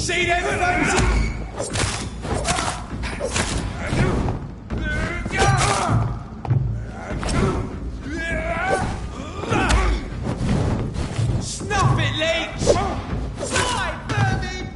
See them fancy? Snuff it, leech! Fly, Vermin!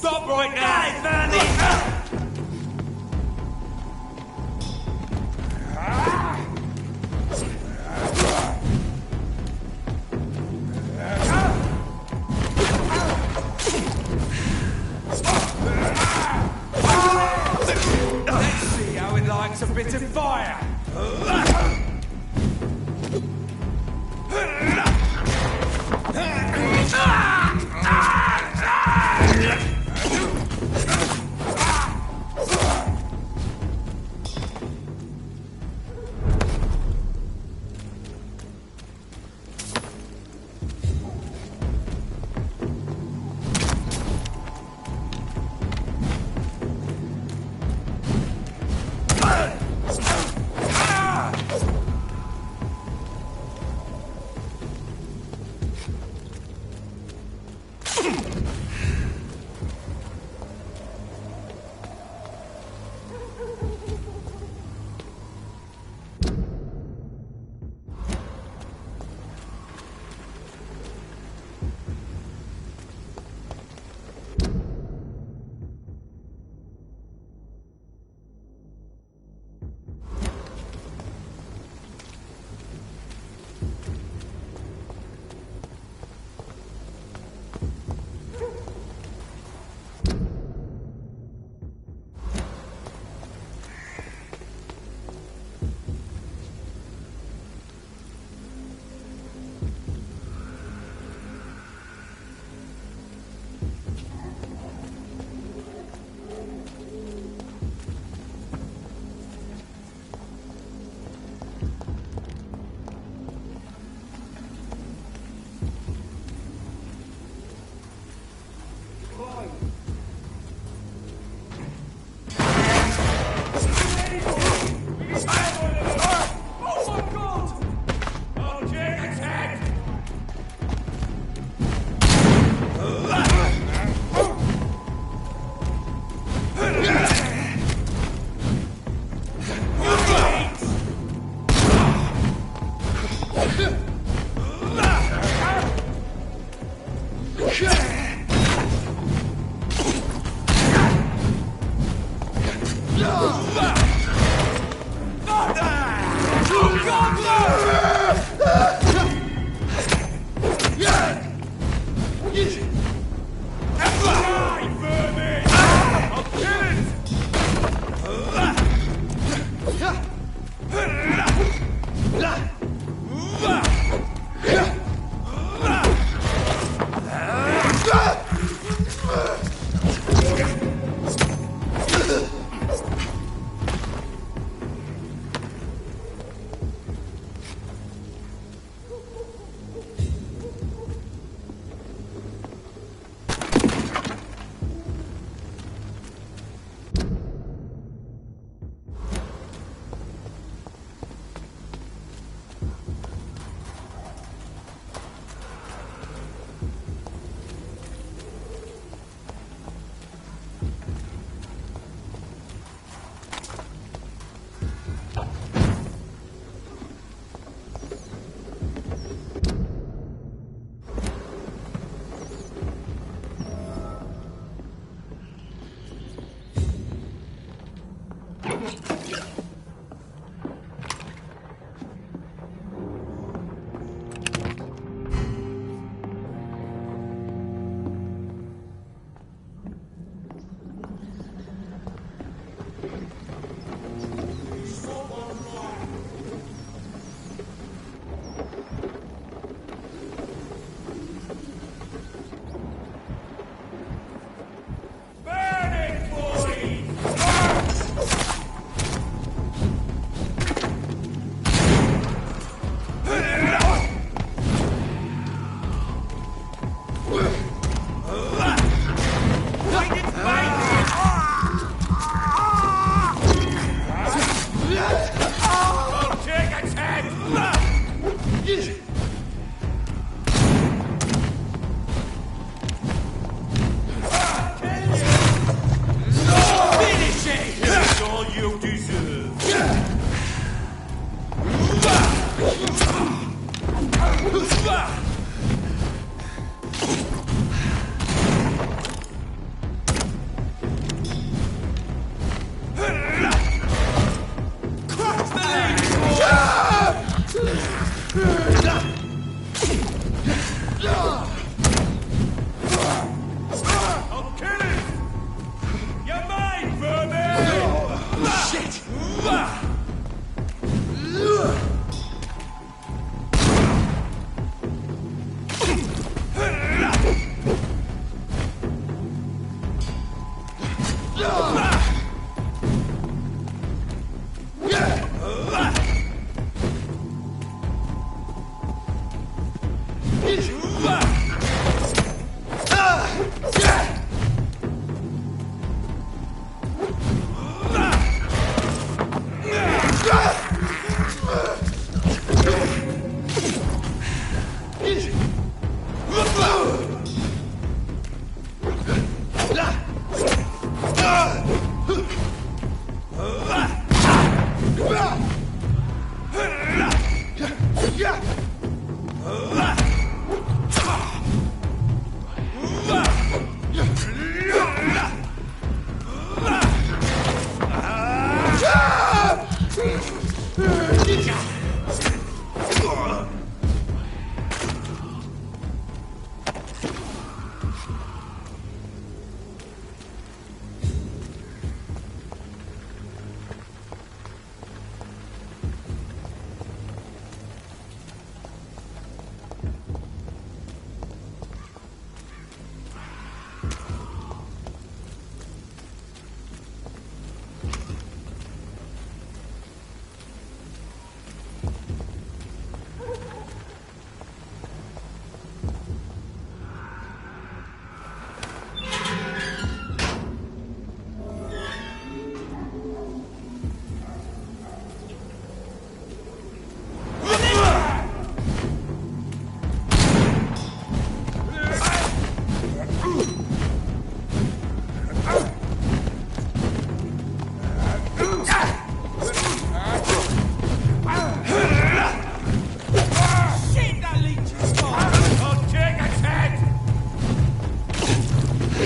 Stop right now! Hey, Vermin! Let's see how it likes a bit of fire!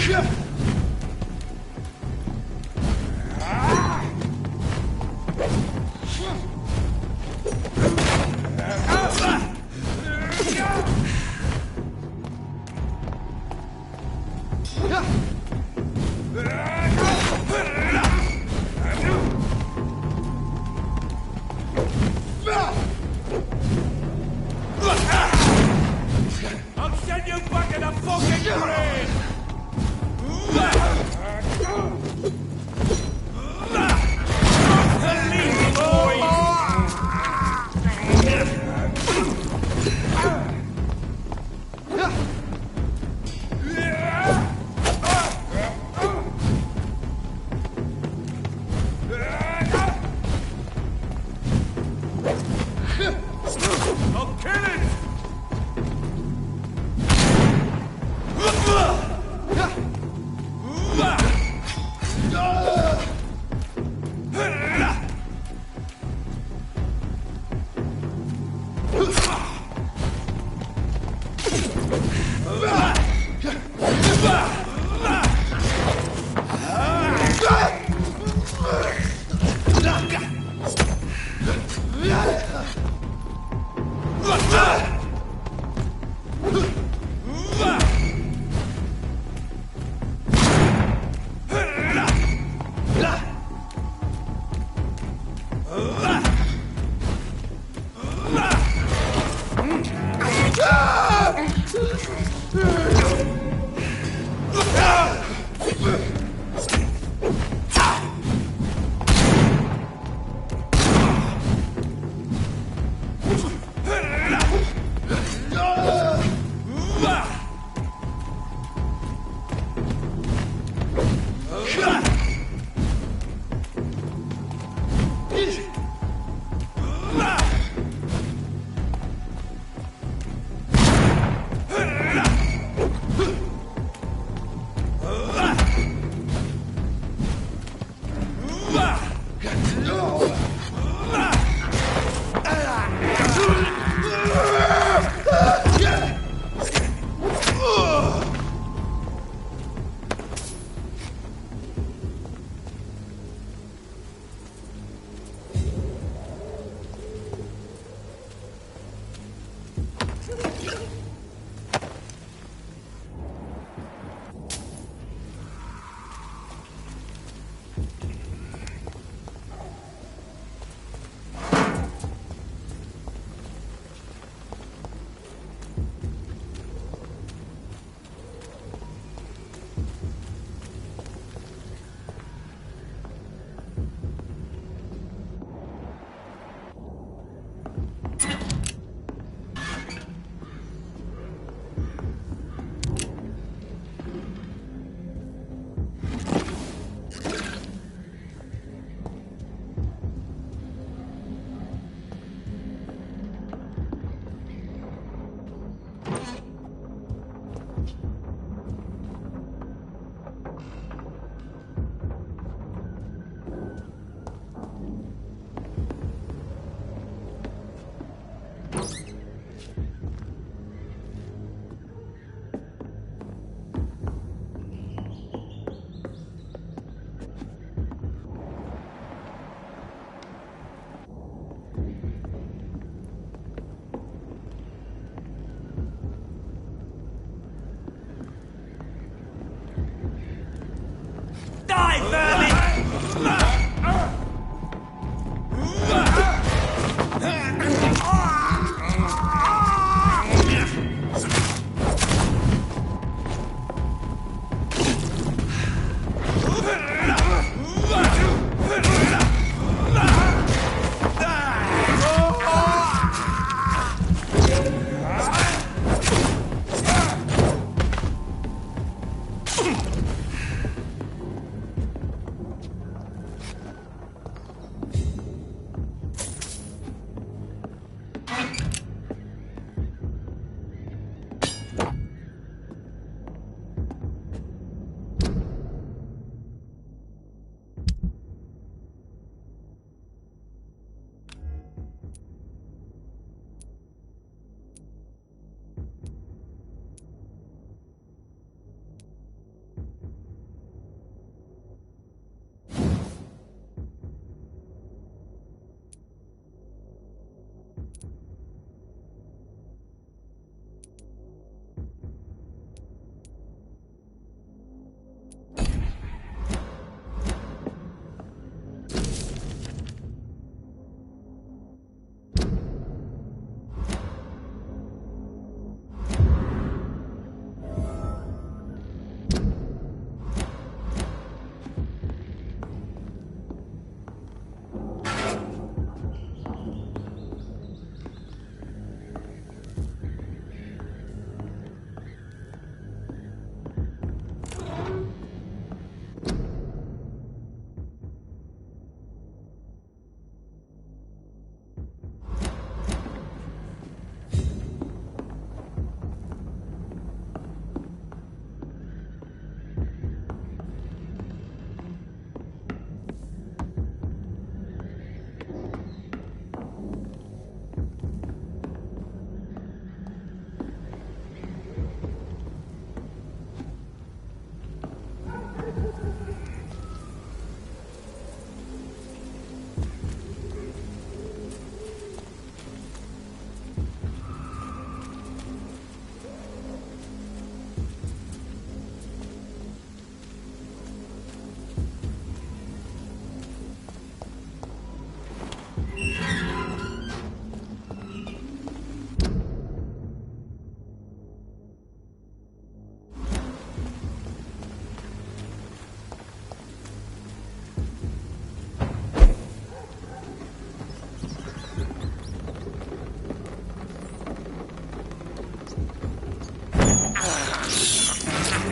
I'll send you back in a fucking grave! I'll kill it!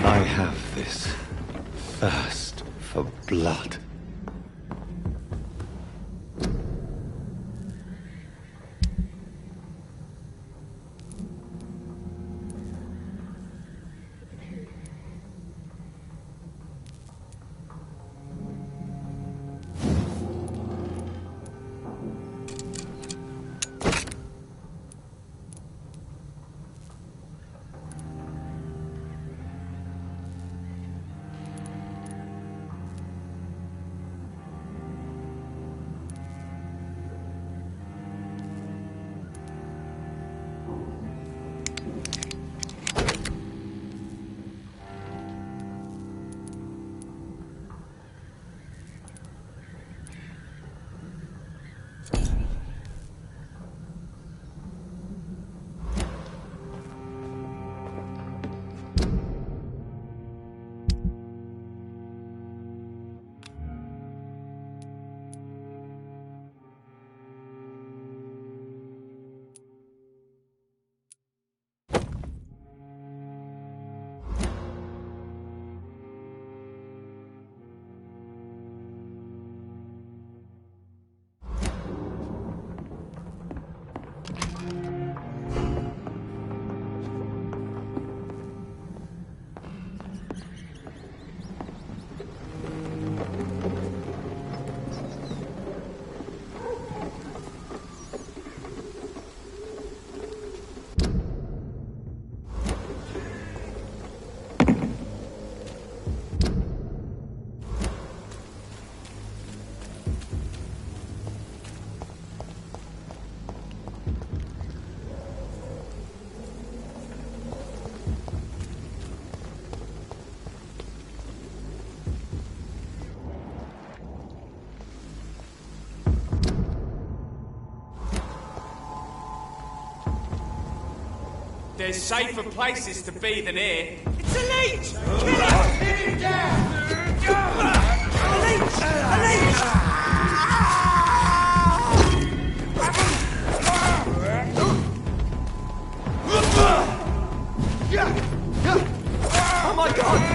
I have this thirst for blood. There's safer places to be than here. It's a leech! Kill it! Pin him down! A leech! A leech! Oh my God!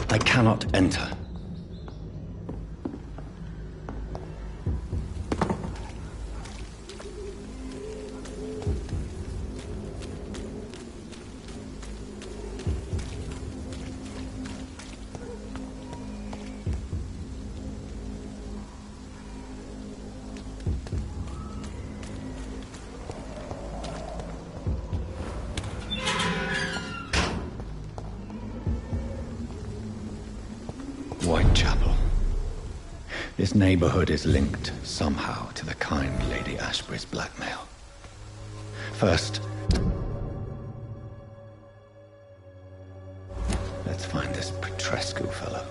I cannot enter. Whitechapel. This neighborhood is linked somehow to the kind Lady Ashbury's blackmail. First, let's find this Petrescu fellow.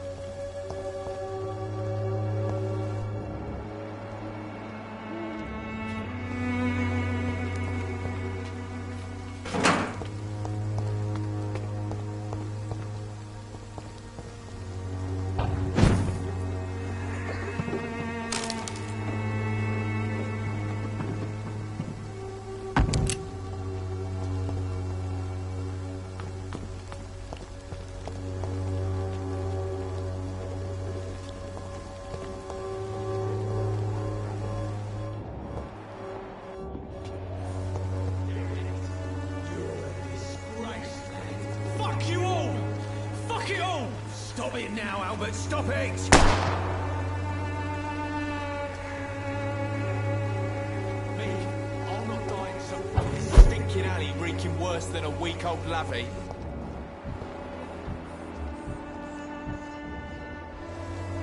Fuck you all! Fuck it all! Stop it now, Albert, stop it! Me, I'll not die in some fucking stinking alley reeking worse than a week-old lavvy.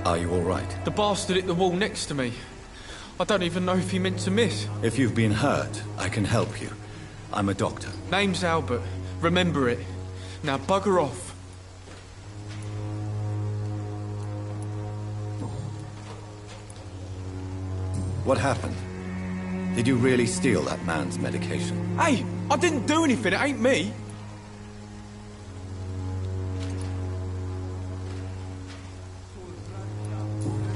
Are you all right? The bastard hit the wall next to me. I don't even know if he meant to miss. If you've been hurt, I can help you. I'm a doctor. Name's Albert. Remember it. Now bugger off. What happened? Did you really steal that man's medication? Hey, I didn't do anything. It ain't me.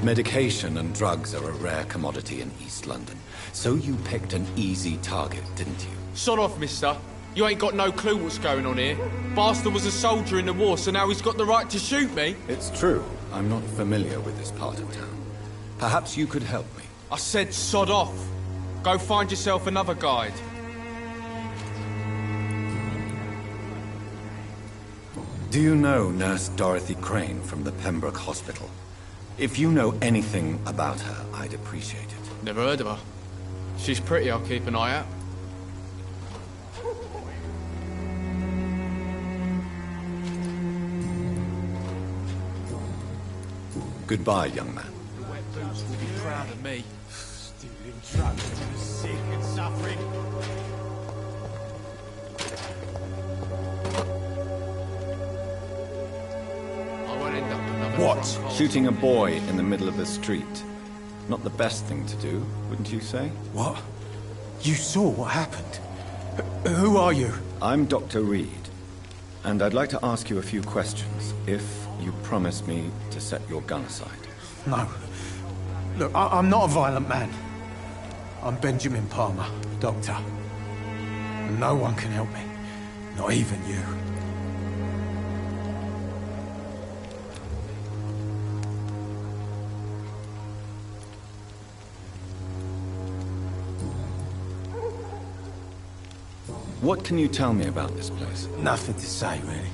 Medication and drugs are a rare commodity in East London. So you picked an easy target, didn't you? Sod off, mister. You ain't got no clue what's going on here. Bastard was a soldier in the war, so now he's got the right to shoot me. It's true. I'm not familiar with this part of town. Perhaps you could help me. I said sod off. Go find yourself another guide. Do you know Nurse Dorothy Crane from the Pembroke Hospital? If you know anything about her, I'd appreciate it. Never heard of her. She's pretty, I'll keep an eye out. Goodbye, young man. Wet boots will be proud of me. Stealing drugs to the sick and suffering. I won't end up another What? drunk old- Shooting a boy in the middle of the street. Not the best thing to do, wouldn't you say? What? You saw what happened? Who are you? I'm Dr. Reed, and I'd like to ask you a few questions, if you promise me to set your gun aside. No. Look, I'm not a violent man. I'm Benjamin Palmer, doctor. And no one can help me. Not even you. What can you tell me about this place? Nothing to say, really.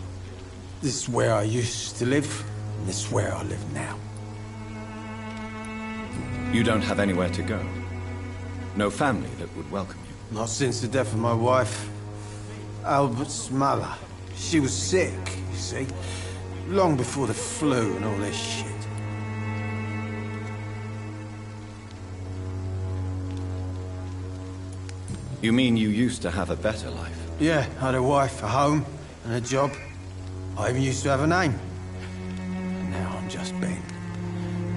This is where I used to live, and this is where I live now. You don't have anywhere to go? No family that would welcome you? Not since the death of my wife, Albert's mother. She was sick, you see. Long before the flu and all this shit. You mean you used to have a better life? Yeah, I had a wife, a home, and a job. I even used to have a name. And now I'm just Ben.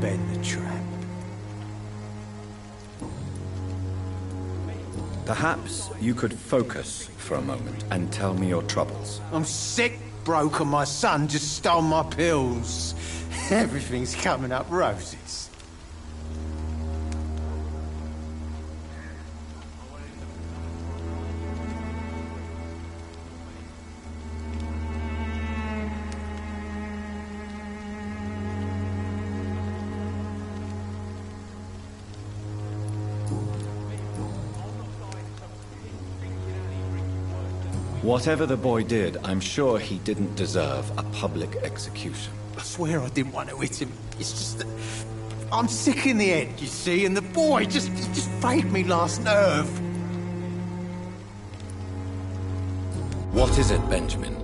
Ben the Tramp. Perhaps you could focus for a moment and tell me your troubles. I'm sick, broke, and my son just stole my pills. Everything's coming up roses. Whatever the boy did, I'm sure he didn't deserve a public execution. I swear I didn't want to hit him. It's just that I'm sick in the head, you see, and the boy just frayed me last nerve. What is it, Benjamin?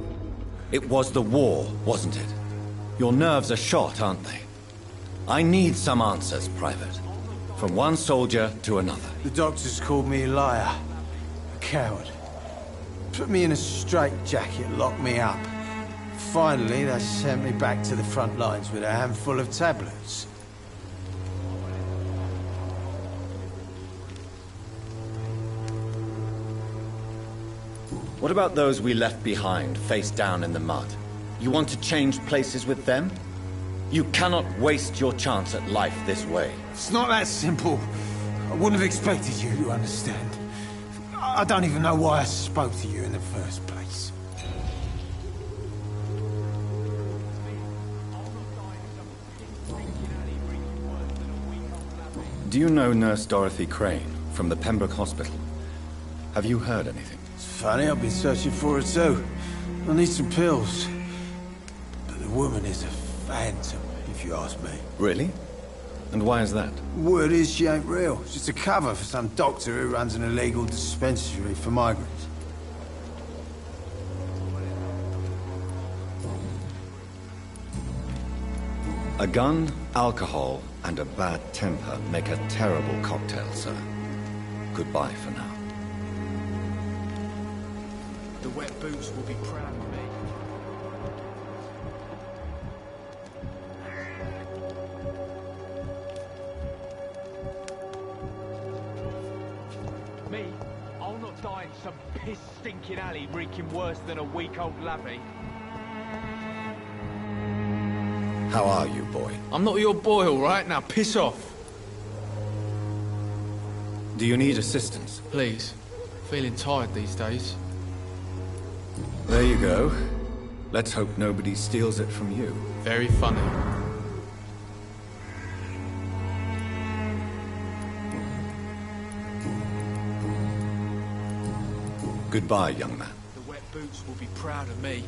It was the war, wasn't it? Your nerves are shot, aren't they? I need some answers, Private. From one soldier to another. The doctors called me a liar, a coward. Put me in a straitjacket, locked me up. Finally, they sent me back to the front lines with a handful of tablets. What about those we left behind, face down in the mud? You want to change places with them? You cannot waste your chance at life this way. It's not that simple. I wouldn't have expected you to understand. I don't even know why I spoke to you in the first place. Do you know Nurse Dorothy Crane from the Pembroke Hospital? Have you heard anything? It's funny, I've been searching for her too. I need some pills. But the woman is a phantom, if you ask me. Really? And why is that? Word is she ain't real. She's a cover for some doctor who runs an illegal dispensary for migrants. A gun, alcohol, and a bad temper make a terrible cocktail, sir. Goodbye for now. The wet boots will be proud of me. Me? I'll not die in some piss-stinking alley reeking worse than a week-old lavvy. How are you, boy? I'm not your boy, all right? Now piss off. Do you need assistance? Please. Feeling tired these days. There you go. Let's hope nobody steals it from you. Very funny. Goodbye, young man. The wet boots will be proud of me.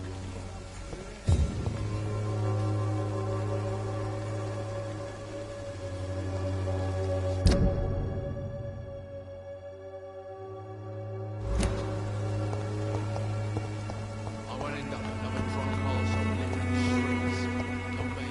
I won't end up another drunk arsehole living in the streets. Not me.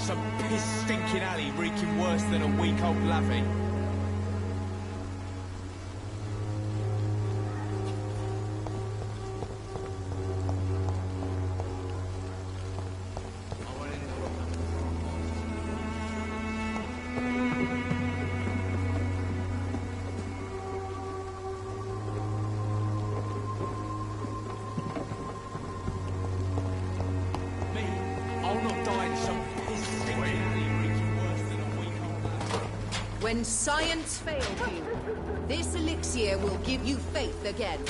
Some piss-stinking alley reeking worse than a week-old lavvy. When science failed you, this elixir will give you faith again.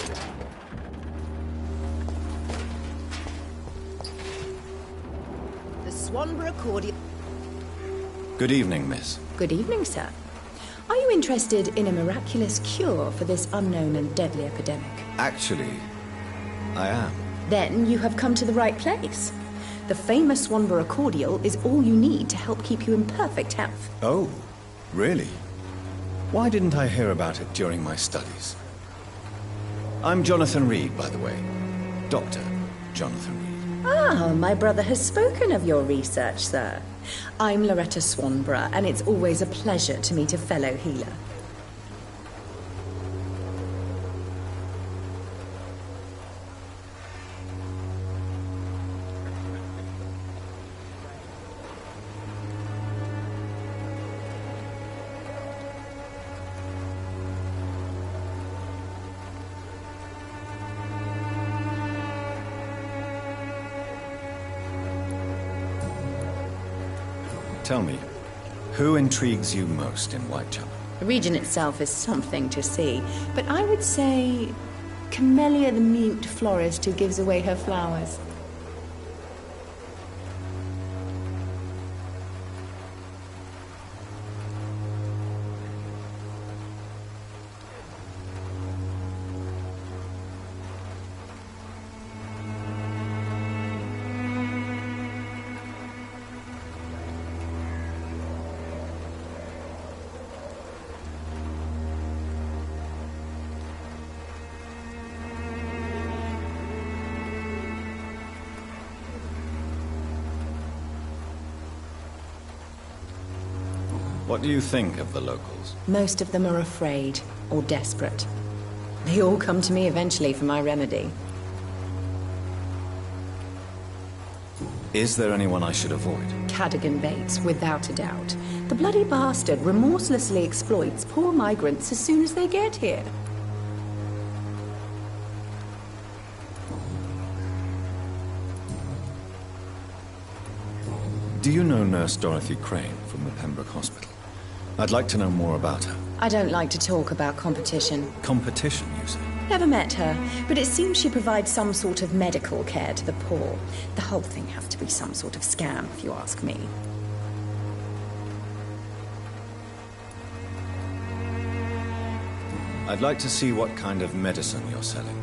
The Swanborough Accordion... Good evening, miss. Good evening, sir. Are you interested in a miraculous cure for this unknown and deadly epidemic? Actually, I am. Then you have come to the right place. The famous Swanborough cordial is all you need to help keep you in perfect health. Oh, really? Why didn't I hear about it during my studies? I'm Jonathan Reed, by the way. Dr. Jonathan Reed. Ah, my brother has spoken of your research, sir. I'm Loretta Swanborough, and it's always a pleasure to meet a fellow healer. Tell me, who intrigues you most in Whitechapel? The region itself is something to see, but I would say Camellia the mute florist who gives away her flowers. What do you think of the locals? Most of them are afraid or desperate. They all come to me eventually for my remedy. Is there anyone I should avoid? Cadogan Bates, without a doubt. The bloody bastard remorselessly exploits poor migrants as soon as they get here. Do you know Nurse Dorothy Crane from the Pembroke Hospital? I'd like to know more about her. I don't like to talk about competition. Competition, you say? Never met her, but it seems she provides some sort of medical care to the poor. The whole thing has to be some sort of scam, if you ask me. I'd like to see what kind of medicine you're selling.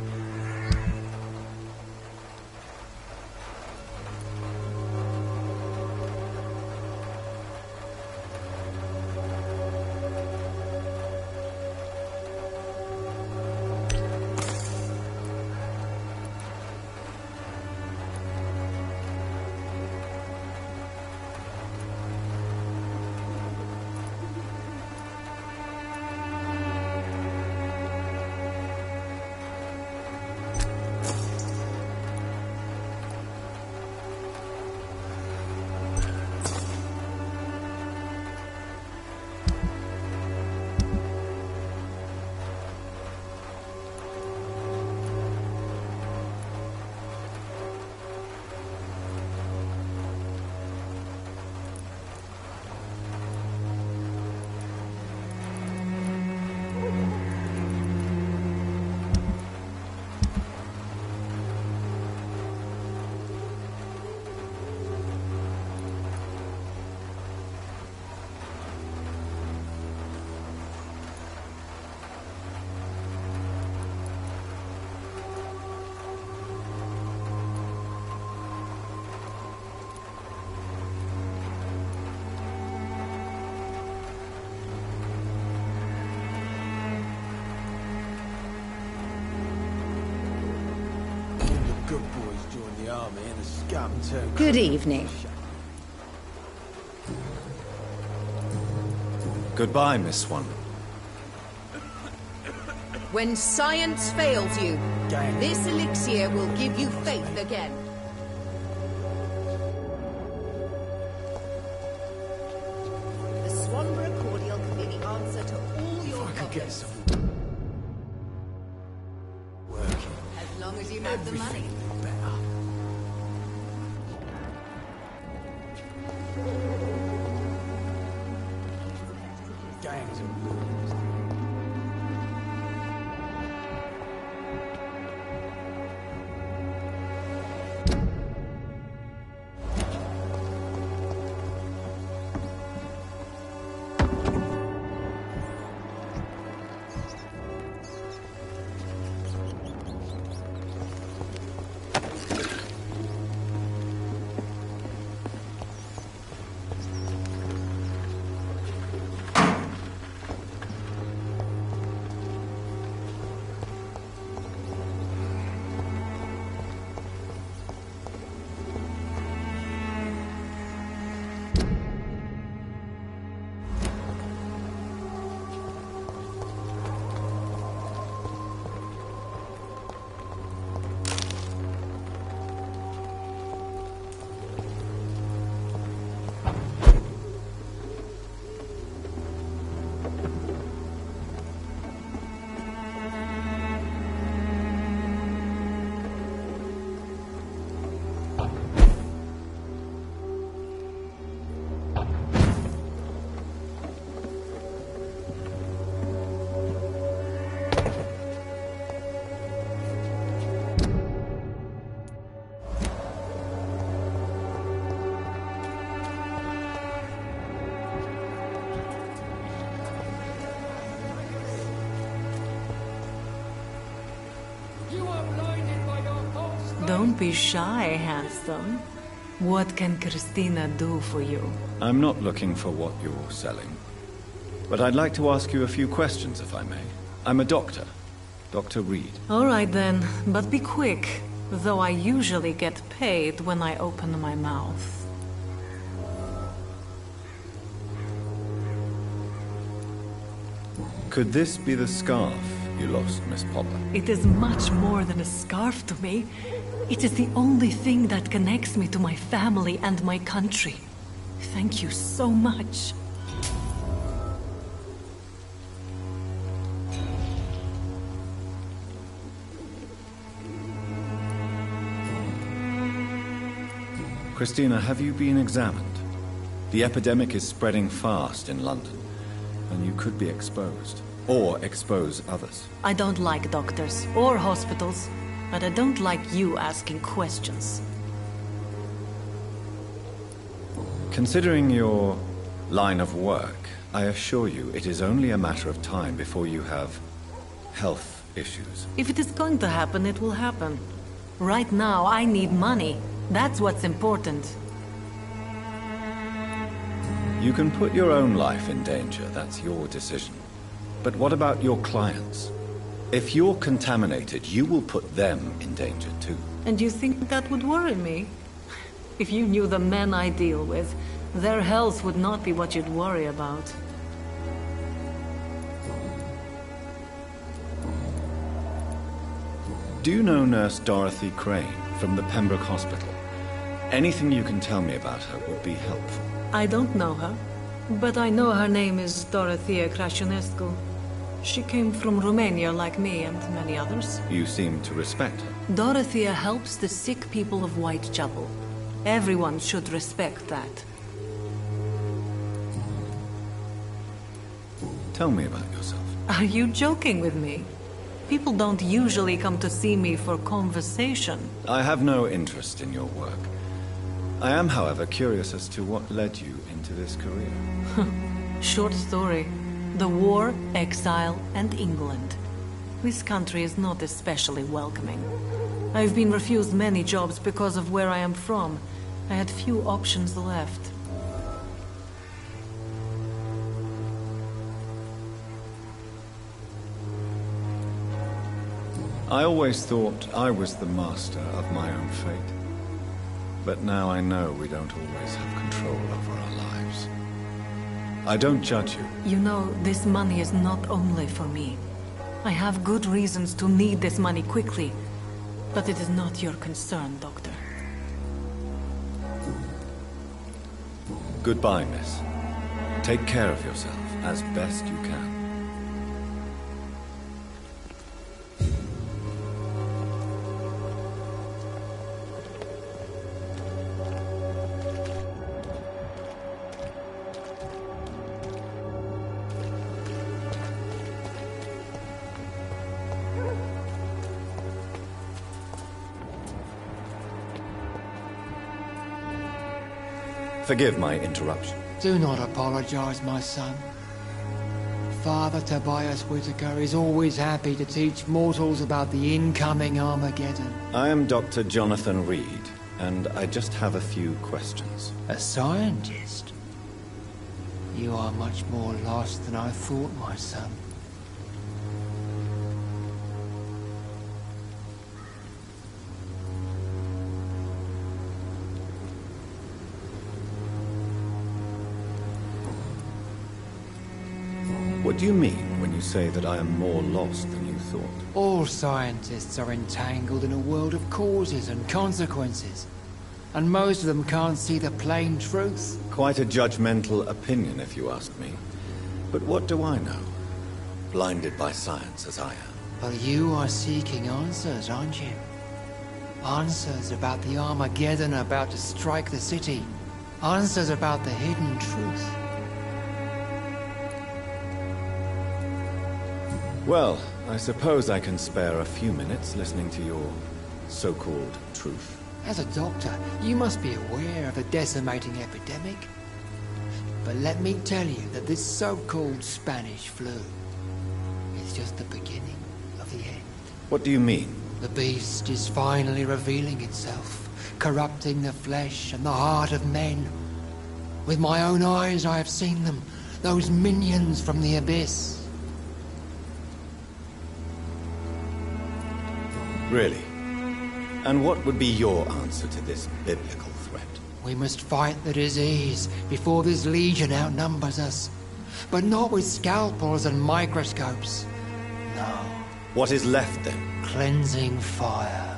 Good boys joined the army and the scum turned... Good evening. Goodbye, Miss Swan. When science fails you, this elixir will give you faith again. The Swanborough cordial can be the answer to all your problems. Working. As long as you have the money. Better. Gangs and rules. Don't be shy, handsome. What can Christina do for you? I'm not looking for what you're selling. But I'd like to ask you a few questions, if I may. I'm a doctor. Dr. Reed. All right then, but be quick. Though I usually get paid when I open my mouth. Could this be the scarf you lost, Miss Popper? It is much more than a scarf to me. It is the only thing that connects me to my family and my country. Thank you so much. Christina, have you been examined? The epidemic is spreading fast in London, and you could be exposed. Or expose others. I don't like doctors or hospitals, but I don't like you asking questions. Considering your line of work, I assure you it is only a matter of time before you have health issues. If it is going to happen, it will happen. Right now, I need money. That's what's important. You can put your own life in danger, that's your decision. But what about your clients? If you're contaminated, you will put them in danger too. And you think that would worry me? If you knew the men I deal with, their health would not be what you'd worry about. Do you know Nurse Dorothy Crane from the Pembroke Hospital? Anything you can tell me about her would be helpful. I don't know her, but I know her name is Dorothea Crăciunescu. She came from Romania like me and many others. You seem to respect her. Dorothea helps the sick people of Whitechapel. Everyone should respect that. Tell me about yourself. Are you joking with me? People don't usually come to see me for conversation. I have no interest in your work. I am, however, curious as to what led you into this career. Short story. The war, exile, and England. This country is not especially welcoming. I've been refused many jobs because of where I am from. I had few options left. I always thought I was the master of my own fate. But now I know we don't always have control over our lives. I don't judge you. You know, this money is not only for me. I have good reasons to need this money quickly, but it is not your concern, Doctor. Goodbye, miss. Take care of yourself as best you can. Forgive my interruption. Do not apologize, my son. Father Tobias Whitaker is always happy to teach mortals about the incoming Armageddon. I am Dr. Jonathan Reed, and I just have a few questions. A scientist? You are much more lost than I thought, my son. What do you mean when you say that I am more lost than you thought? All scientists are entangled in a world of causes and consequences. And most of them can't see the plain truth. Quite a judgmental opinion, if you ask me. But what do I know? Blinded by science as I am. But you are seeking answers, aren't you? Answers about the Armageddon about to strike the city. Answers about the hidden truth. Well, I suppose I can spare a few minutes listening to your so-called truth. As a doctor, you must be aware of the decimating epidemic. But let me tell you that this so-called Spanish flu is just the beginning of the end. What do you mean? The beast is finally revealing itself, corrupting the flesh and the heart of men. With my own eyes I have seen them, those minions from the abyss. Really? And what would be your answer to this biblical threat? We must fight the disease before this legion outnumbers us. But not with scalpels and microscopes. No. What is left then? Cleansing fire.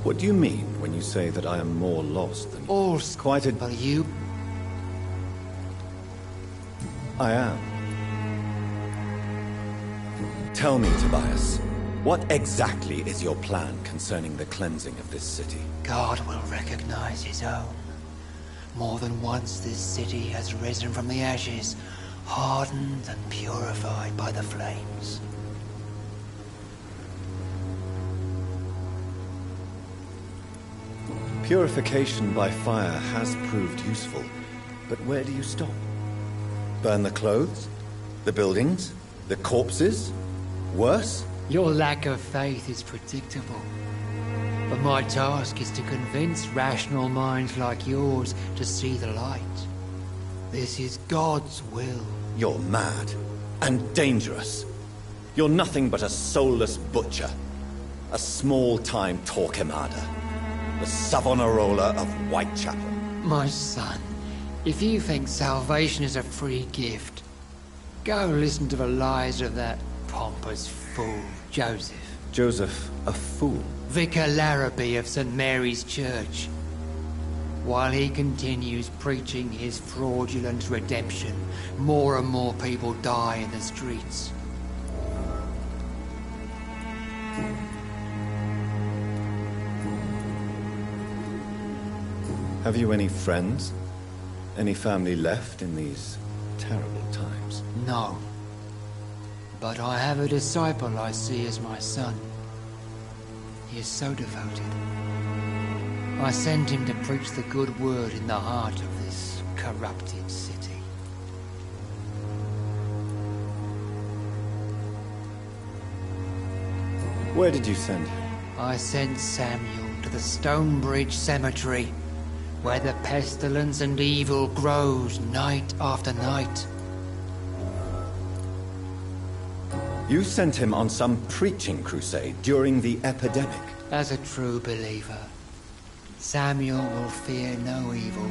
What do you mean when you say that I am more lost than you? All Quite a... but you... I am. Tell me, Tobias, what exactly is your plan concerning the cleansing of this city? God will recognize his own. More than once this city has risen from the ashes, hardened and purified by the flames. Purification by fire has proved useful, but where do you stop? Burn the clothes? The buildings? The corpses? Worse? Your lack of faith is predictable. But my task is to convince rational minds like yours to see the light. This is God's will. You're mad. And dangerous. You're nothing but a soulless butcher. A small-time Torquemada. The Savonarola of Whitechapel. My son, if you think salvation is a free gift, go listen to the lies of that pompous fool, Joseph. Joseph, a fool? Vicar Larrabee of St. Mary's Church. While he continues preaching his fraudulent redemption, more and more people die in the streets. Have you any friends? Any family left in these terrible times? No. But I have a disciple I see as my son. He is so devoted. I sent him to preach the good word in the heart of this corrupted city. Where did you send him? I sent Samuel to the Stonebridge Cemetery, where the pestilence and evil grows night after night. You sent him on some preaching crusade during the epidemic. As a true believer, Samuel will fear no evil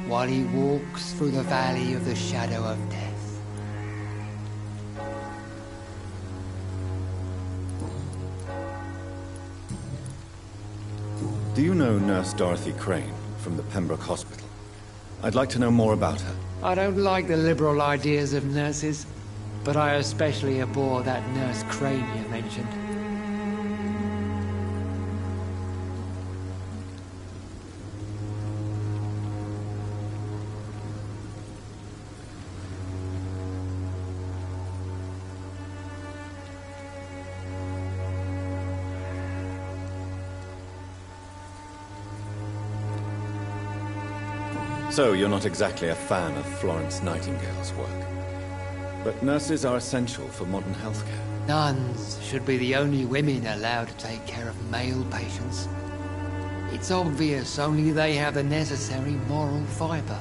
while he walks through the valley of the shadow of death. Do you know Nurse Dorothy Crane from the Pembroke Hospital? I'd like to know more about her. I don't like the liberal ideas of nurses, but I especially abhor that Nurse Crane you mentioned. So, you're not exactly a fan of Florence Nightingale's work. But nurses are essential for modern healthcare. Nuns should be the only women allowed to take care of male patients. It's obvious only they have the necessary moral fiber.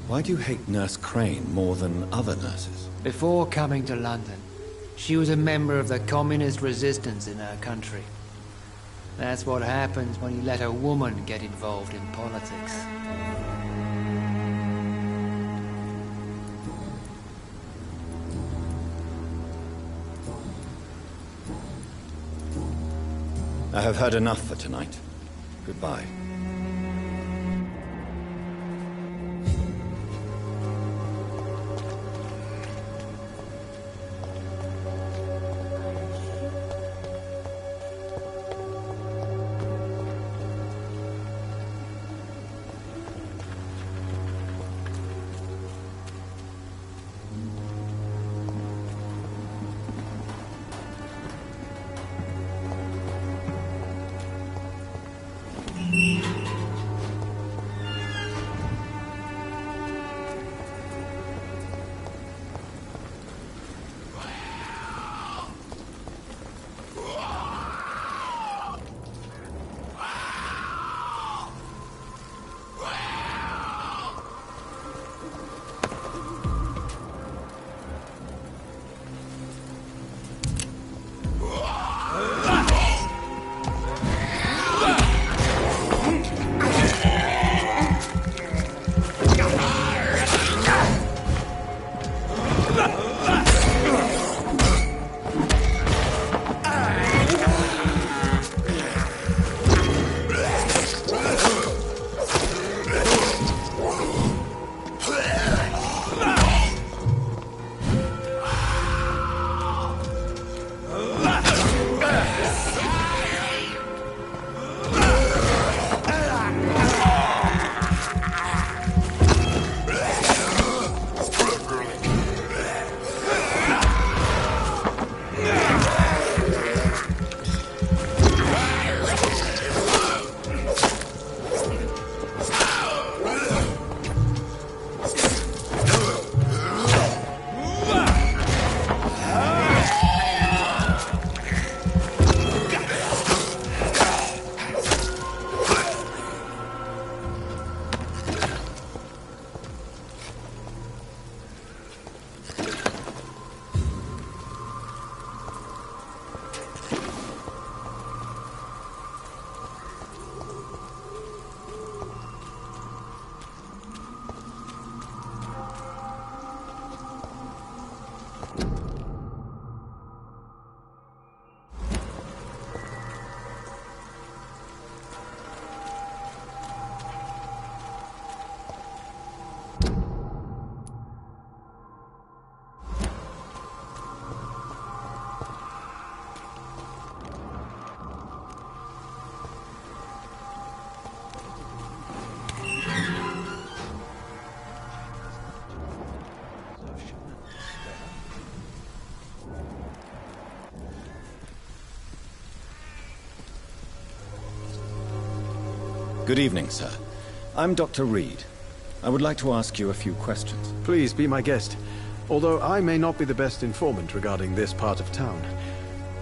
Why do you hate Nurse Crane more than other nurses? Before coming to London, she was a member of the communist resistance in her country. That's what happens when you let a woman get involved in politics. I have heard enough for tonight. Goodbye. Good evening, sir. I'm Dr. Reed. I would like to ask you a few questions. Please be my guest. Although I may not be the best informant regarding this part of town,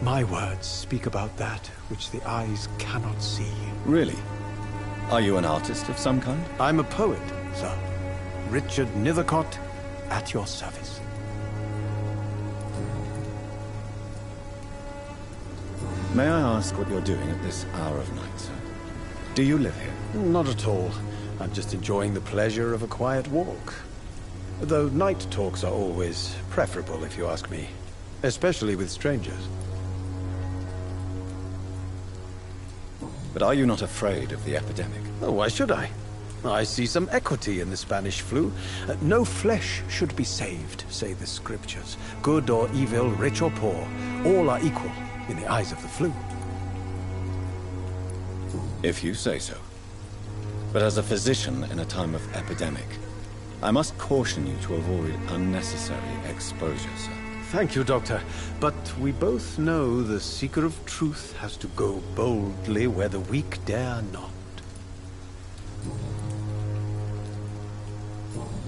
my words speak about that which the eyes cannot see. Really? Are you an artist of some kind? I'm a poet, sir. Richard Nethercott, at your service. May I ask what you're doing at this hour of night, sir? Do you live here? Not at all. I'm just enjoying the pleasure of a quiet walk. Though night talks are always preferable, if you ask me. Especially with strangers. But are you not afraid of the epidemic? Oh, why should I? I see some equity in the Spanish flu. No flesh should be saved, say the scriptures. Good or evil, rich or poor, all are equal in the eyes of the flu. If you say so. But as a physician in a time of epidemic, I must caution you to avoid unnecessary exposure, sir. Thank you, Doctor. But we both know the seeker of truth has to go boldly where the weak dare not.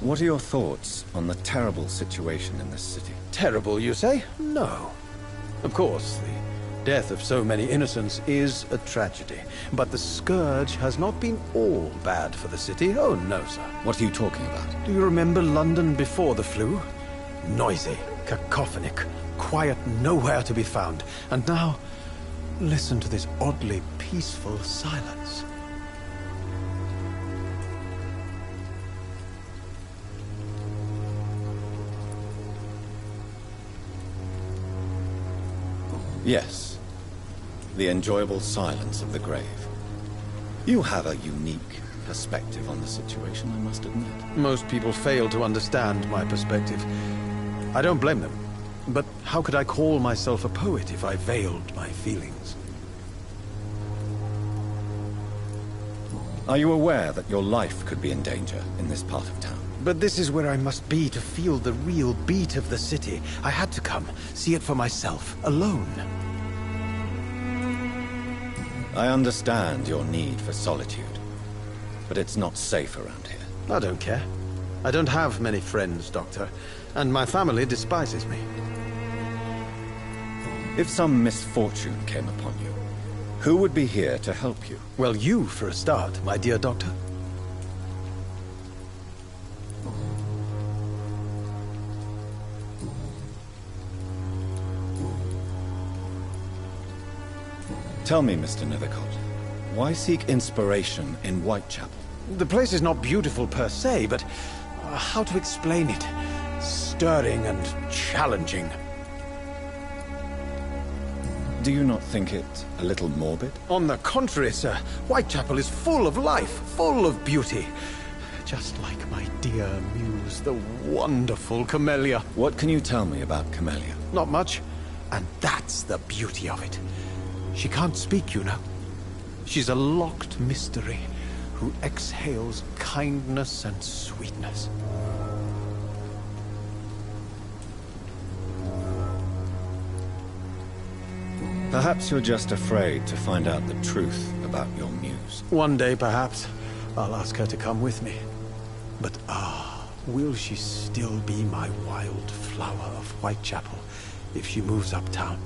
What are your thoughts on the terrible situation in this city? Terrible, you say? No. Of course, the death of so many innocents is a tragedy. But the scourge has not been all bad for the city. Oh, no, sir. What are you talking about? Do you remember London before the flu? Noisy, cacophonic, quiet nowhere to be found. And now, listen to this oddly peaceful silence. Yes. The enjoyable silence of the grave. You have a unique perspective on the situation, I must admit. Most people fail to understand my perspective. I don't blame them. But how could I call myself a poet if I veiled my feelings? Are you aware that your life could be in danger in this part of town? But this is where I must be to feel the real beat of the city. I had to come, see it for myself, alone. I understand your need for solitude, but it's not safe around here. I don't care. I don't have many friends, Doctor, and my family despises me. If some misfortune came upon you, who would be here to help you? Well, you for a start, my dear Doctor. Tell me, Mr. Nethercott, why seek inspiration in Whitechapel? The place is not beautiful per se, but how to explain it? Stirring and challenging. Do you not think it a little morbid? On the contrary, sir. Whitechapel is full of life, full of beauty. Just like my dear muse, the wonderful Camellia. What can you tell me about Camellia? Not much, and that's the beauty of it. She can't speak, you know. She's a locked mystery who exhales kindness and sweetness. Perhaps you're just afraid to find out the truth about your muse. One day, perhaps, I'll ask her to come with me. But will she still be my wild flower of Whitechapel if she moves uptown?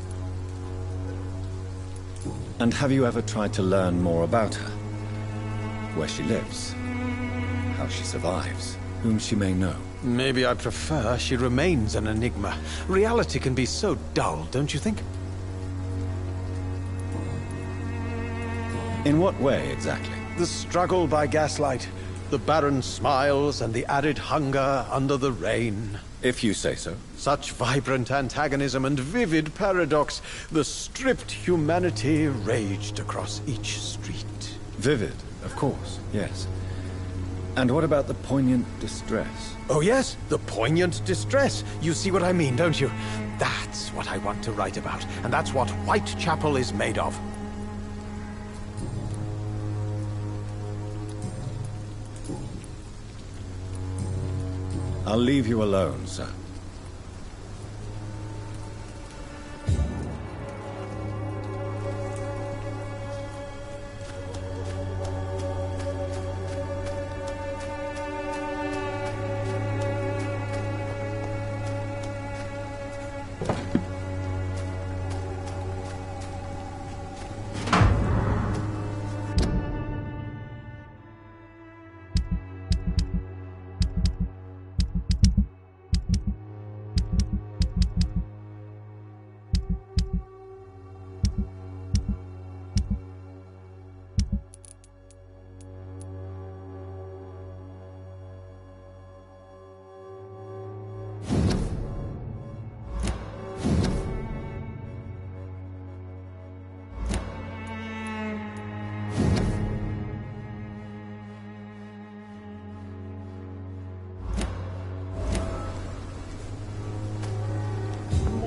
And have you ever tried to learn more about her? Where she lives, how she survives, whom she may know? Maybe I prefer she remains an enigma. Reality can be so dull, don't you think? In what way, exactly? The struggle by gaslight, the barren smiles and the arid hunger under the rain. If you say so. Such vibrant antagonism and vivid paradox. The stripped humanity raged across each street. Vivid, of course, yes. And what about the poignant distress? Oh yes, the poignant distress. You see what I mean, don't you? That's what I want to write about, and that's what Whitechapel is made of. I'll leave you alone, sir.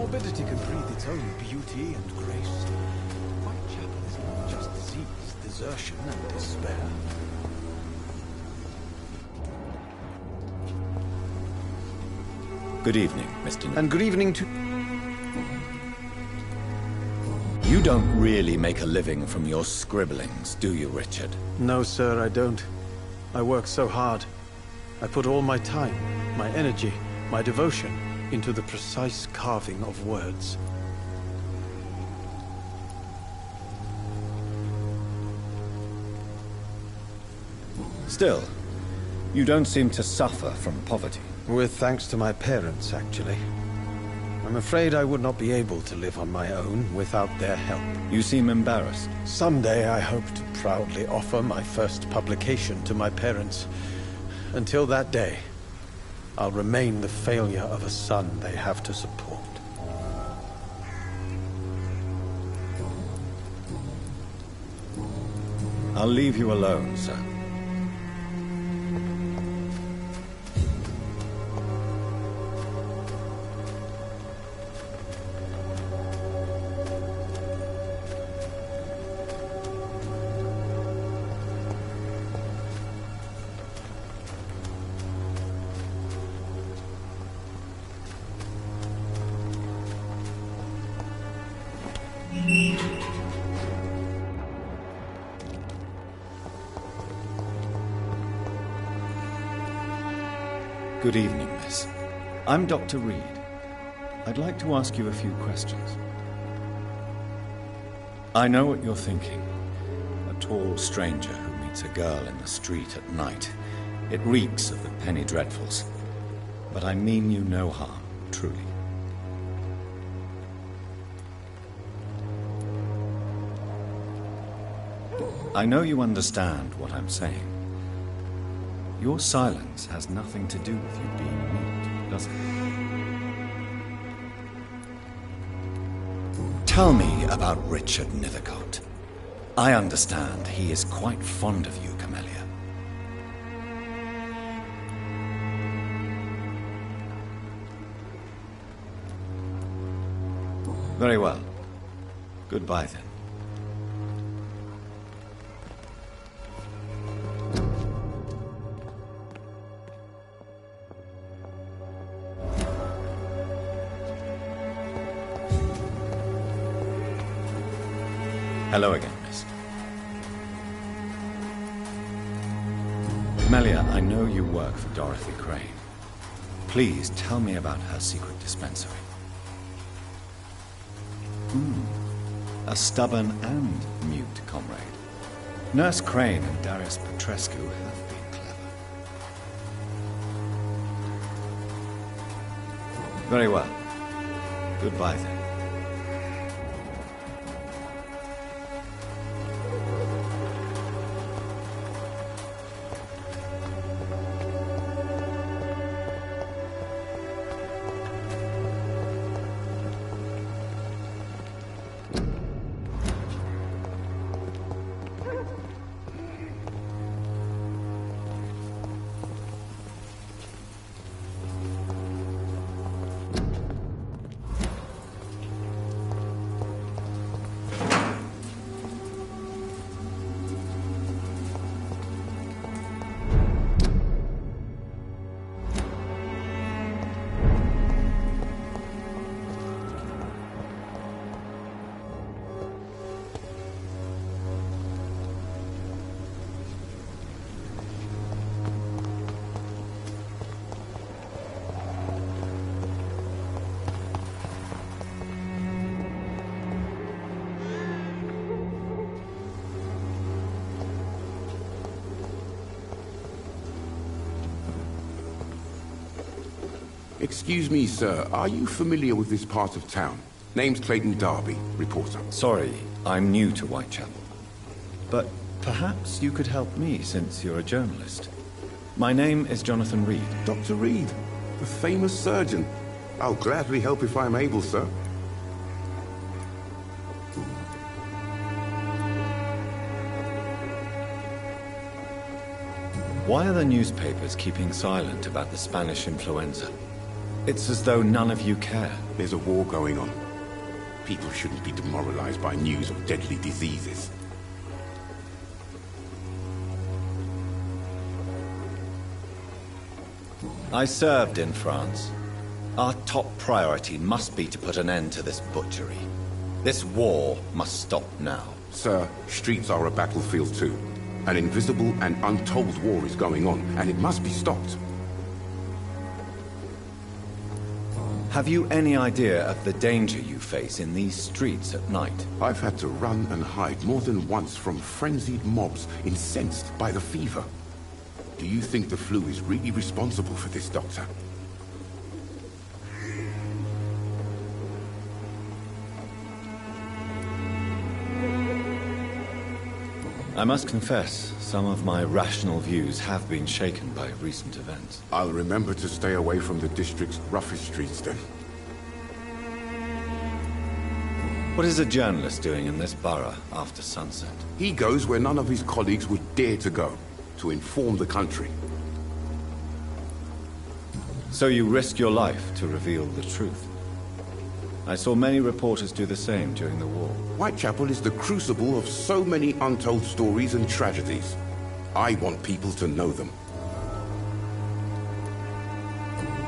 morbidity can breathe its own beauty and grace. Whitechapel is not just disease, desertion, and despair. Good evening, Mr. And good evening to... You don't really make a living from your scribblings, do you, Richard? No, sir, I don't. I work so hard. I put all my time, my energy, my devotion into the precise carving of words. Still, you don't seem to suffer from poverty. With thanks to my parents, actually. I'm afraid I would not be able to live on my own without their help. You seem embarrassed. Someday I hope to proudly offer my first publication to my parents. Until that day, I'll remain the failure of a son they have to support. I'll leave you alone, sir. Good evening, miss. I'm Dr. Reed. I'd like to ask you a few questions. I know what you're thinking. A tall stranger who meets a girl in the street at night. It reeks of the penny dreadfuls. But I mean you no harm, truly. I know you understand what I'm saying. Your silence has nothing to do with you being mute, does it? Tell me about Richard Nethercote. I understand he is quite fond of you, Camellia. Very well. Goodbye, then. Hello again, miss. Camellia, I know you work for Dorothy Crane. Please tell me about her secret dispensary. A stubborn and mute comrade. Nurse Crane and Darius Petrescu have been clever. Very well. Goodbye, then. Excuse me, sir. Are you familiar with this part of town? Name's Clayton Darby, reporter. Sorry, I'm new to Whitechapel. But perhaps you could help me, since you're a journalist. My name is Jonathan Reed. Dr. Reed, the famous surgeon. I'll gladly help if I'm able, sir. Why are the newspapers keeping silent about the Spanish influenza? It's as though none of you care. There's a war going on. People shouldn't be demoralized by news of deadly diseases. I served in France. Our top priority must be to put an end to this butchery. This war must stop now. Sir, streets are a battlefield too. An invisible and untold war is going on, and it must be stopped. Have you any idea of the danger you face in these streets at night? I've had to run and hide more than once from frenzied mobs incensed by the fever. Do you think the flu is really responsible for this, Doctor? I must confess, some of my rational views have been shaken by recent events. I'll remember to stay away from the district's roughest streets then. What is a journalist doing in this borough after sunset? He goes where none of his colleagues would dare to go, to inform the country. So you risk your life to reveal the truth. I saw many reporters do the same during the war. Whitechapel is the crucible of so many untold stories and tragedies. I want people to know them.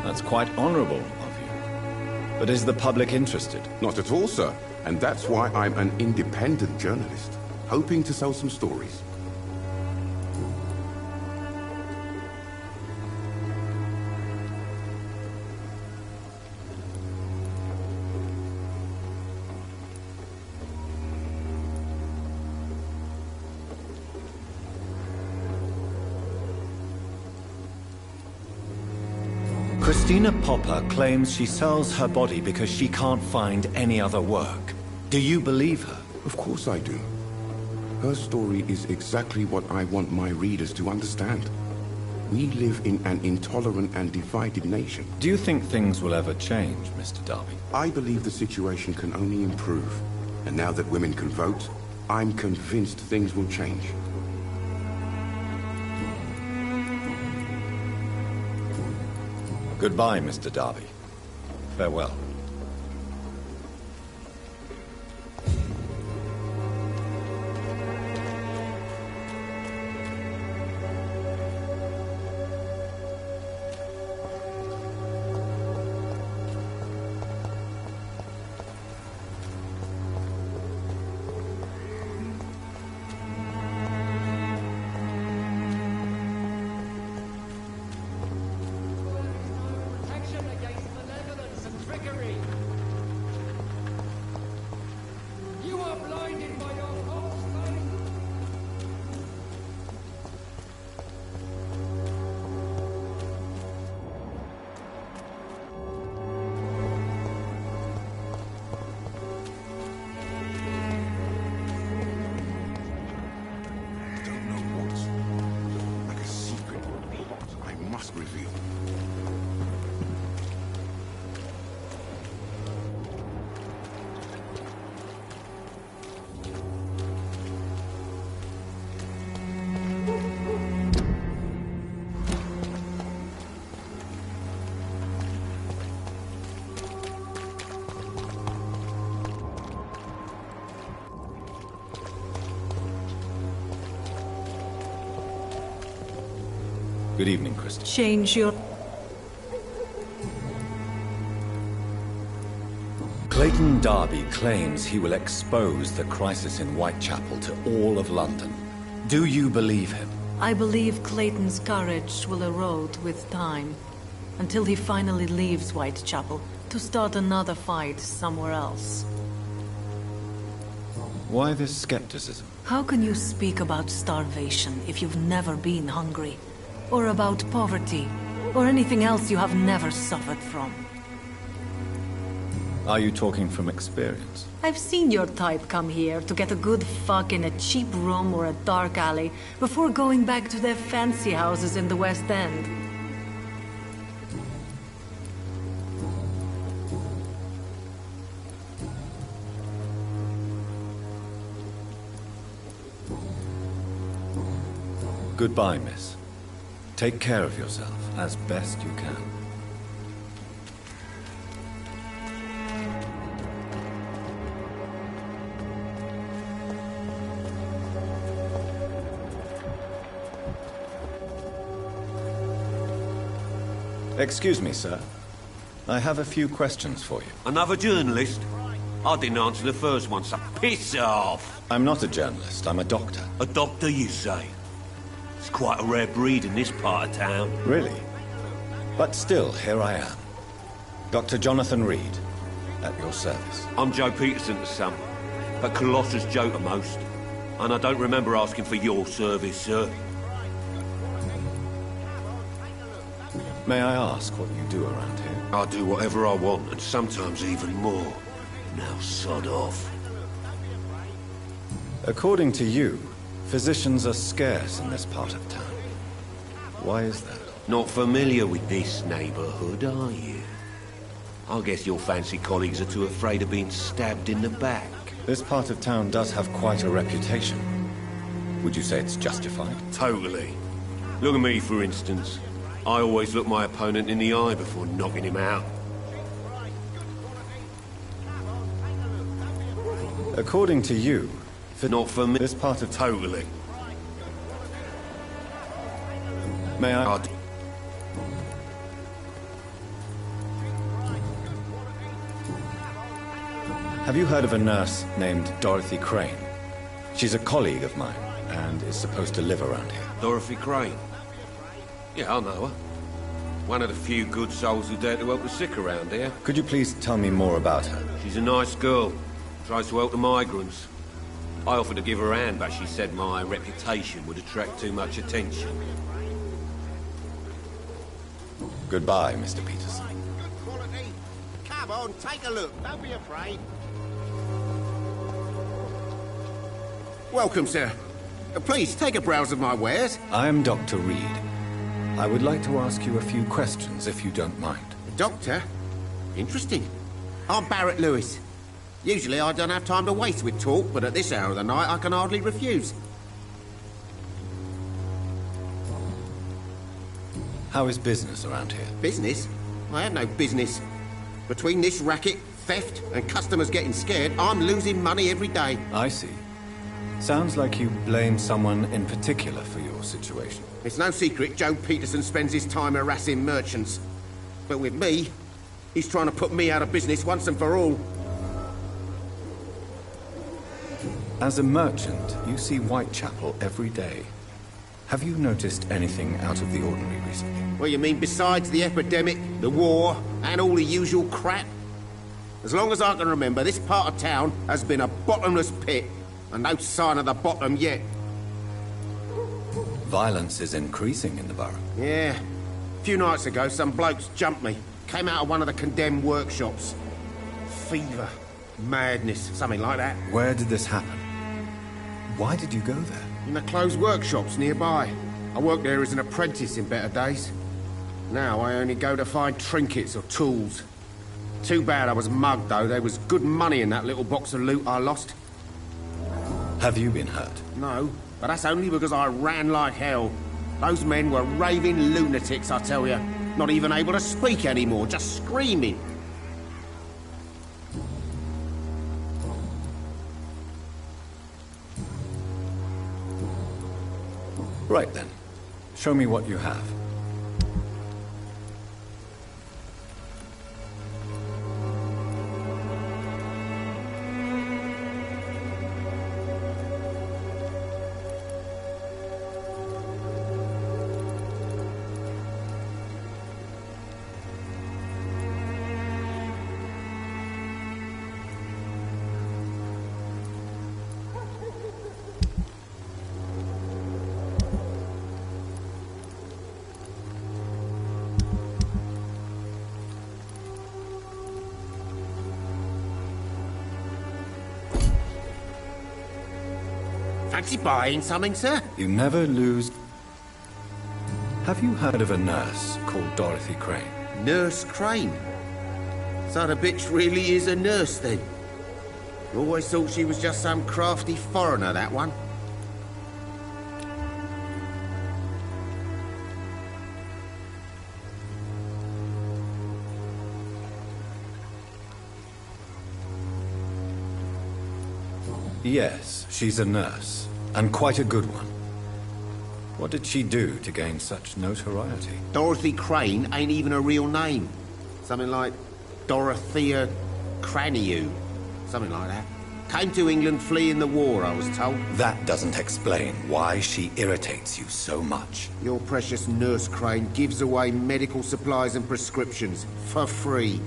That's quite honorable of you. But is the public interested? Not at all, sir. And that's why I'm an independent journalist, hoping to sell some stories. Christina Popper claims she sells her body because she can't find any other work. Do you believe her? Of course I do. Her story is exactly what I want my readers to understand. We live in an intolerant and divided nation. Do you think things will ever change, Mr. Darby? I believe the situation can only improve. And now that women can vote, I'm convinced things will change. Goodbye, Mr. Darby. Farewell. Reveal. Good evening, Kristen. Change your... Clayton Darby claims he will expose the crisis in Whitechapel to all of London. Do you believe him? I believe Clayton's courage will erode with time, until he finally leaves Whitechapel to start another fight somewhere else. Why this skepticism? How can you speak about starvation if you've never been hungry? Or about poverty, or anything else you have never suffered from? Are you talking from experience? I've seen your type come here to get a good fuck in a cheap room or a dark alley before going back to their fancy houses in the West End. Goodbye, miss. Take care of yourself as best you can. Excuse me, sir. I have a few questions for you. Another journalist? I didn't answer the first one, so piss off! I'm not a journalist, I'm a doctor. A doctor, you say? It's quite a rare breed in this part of town. Really? But still, here I am. Dr. Jonathan Reed, at your service. I'm Joe Peterson to some, but Colossus Joe to most. And I don't remember asking for your service, sir. May I ask what you do around here? I do whatever I want, and sometimes even more. Now sod off. According to you, physicians are scarce in this part of town. Why is that? Not familiar with this neighborhood, are you? I guess your fancy colleagues are too afraid of being stabbed in the back. This part of town does have quite a reputation. Would you say it's justified? Totally. Look at me, for instance. I always look my opponent in the eye before knocking him out. According to you, Not for me. this part of Totally. May I? Have you heard of a nurse named Dorothy Crane? She's a colleague of mine, and is supposed to live around here. Dorothy Crane? Yeah, I know her. One of the few good souls who dare to help the sick around here. Could you please tell me more about her? She's a nice girl. Tries to help the migrants. I offered to give her a hand, but she said my reputation would attract too much attention. Goodbye, Mr. Peterson. Good quality. Come on, take a look. Don't be afraid. Welcome, sir. Please, take a browse of my wares. I'm Dr. Reed. I would like to ask you a few questions, if you don't mind. Doctor? Interesting. I'm Barrett Lewis. Usually I don't have time to waste with talk, but at this hour of the night I can hardly refuse. How is business around here? Business? I have no business. Between this racket, theft, and customers getting scared, I'm losing money every day. I see. Sounds like you blame someone in particular for your situation. It's no secret Joe Peterson spends his time harassing merchants. But with me, he's trying to put me out of business once and for all. As a merchant, you see Whitechapel every day. Have you noticed anything out of the ordinary recently? What you mean besides the epidemic, the war, and all the usual crap? As long as I can remember, this part of town has been a bottomless pit, and no sign of the bottom yet. Violence is increasing in the borough. Yeah. A few nights ago, some blokes jumped me. Came out of one of the condemned workshops. Fever. Madness. Something like that. Where did this happen? Why did you go there? In the closed workshops nearby. I worked there as an apprentice in better days. Now I only go to find trinkets or tools. Too bad I was mugged, though. There was good money in that little box of loot I lost. Have you been hurt? No, but that's only because I ran like hell. Those men were raving lunatics, I tell you. Not even able to speak anymore, just screaming. Right then. Show me what you have. Fancy buying something, sir? You never lose... Have you heard of a nurse called Dorothy Crane? Nurse Crane? So the bitch really is a nurse, then? Always thought she was just some crafty foreigner, that one. Yes, she's a nurse, and quite a good one. What did she do to gain such notoriety? Dorothy Crane ain't even a real name. Something like Dorothea Craniu. Something like that. Came to England fleeing the war, I was told. That doesn't explain why she irritates you so much. Your precious Nurse Crane gives away medical supplies and prescriptions for free.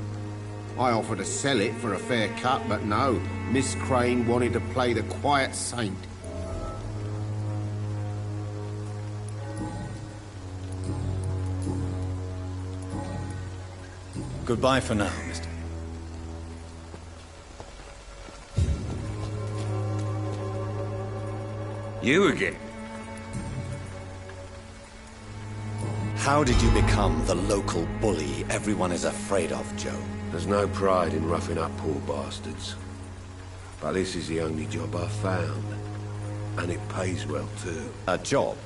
I offered to sell it for a fair cut, but no. Miss Crane wanted to play the quiet saint. Goodbye for now, Mr. You again? How did you become the local bully everyone is afraid of, Joe? There's no pride in roughing up poor bastards. But this is the only job I've found. And it pays well, too. A job?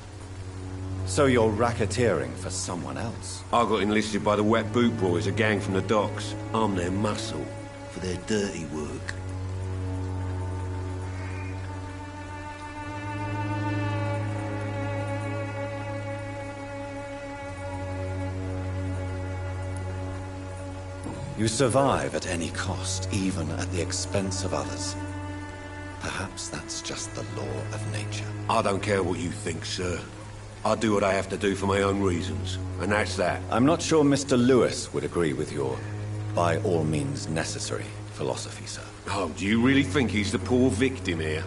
So you're racketeering for someone else? I got enlisted by the Wet Boot Boys, a gang from the docks. I'm their muscle for their dirty work. You survive at any cost, even at the expense of others. Perhaps that's just the law of nature. I don't care what you think, sir. I do what I have to do for my own reasons, and that's that. I'm not sure Mr. Lewis would agree with your by all means necessary philosophy, sir. Oh, do you really think he's the poor victim here?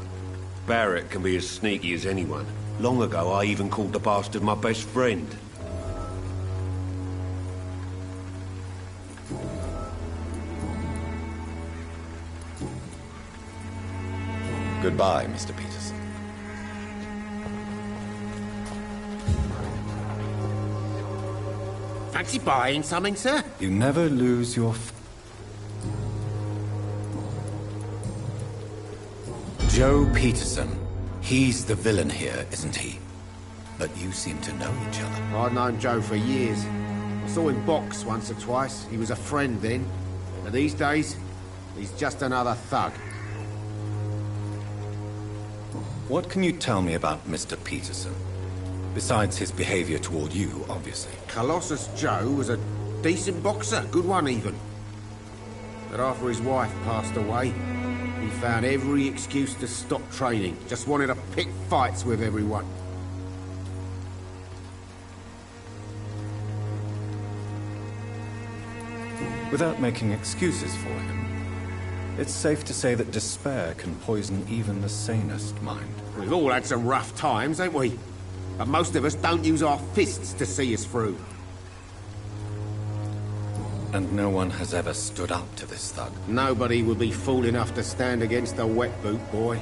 Barrett can be as sneaky as anyone. Long ago, I even called the bastard my best friend. Goodbye, Mr. Peterson. Fancy buying something, sir? You never lose your Joe Peterson. He's the villain here, isn't he? But you seem to know each other. I'd known Joe for years. I saw him box once or twice. He was a friend then. But these days, he's just another thug. What can you tell me about Mr. Peterson? Besides his behavior toward you, obviously. Colossus Joe was a decent boxer, good one even. But after his wife passed away, he found every excuse to stop training. Just wanted to pick fights with everyone. Without making excuses for him, it's safe to say that despair can poison even the sanest mind. We've all had some rough times, ain't we? But most of us don't use our fists to see us through. And no one has ever stood up to this thug. Nobody would be fool enough to stand against a wet boot boy.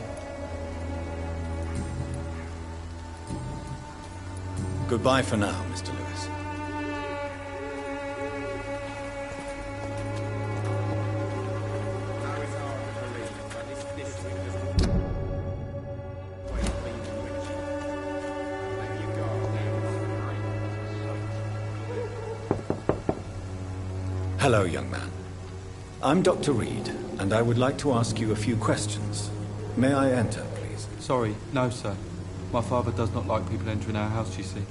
Goodbye for now, Mr. Lewis. Hello, young man. I'm Dr. Reed, and I would like to ask you a few questions. May I enter, please? Sorry, no, sir. My father does not like people entering our house, you see.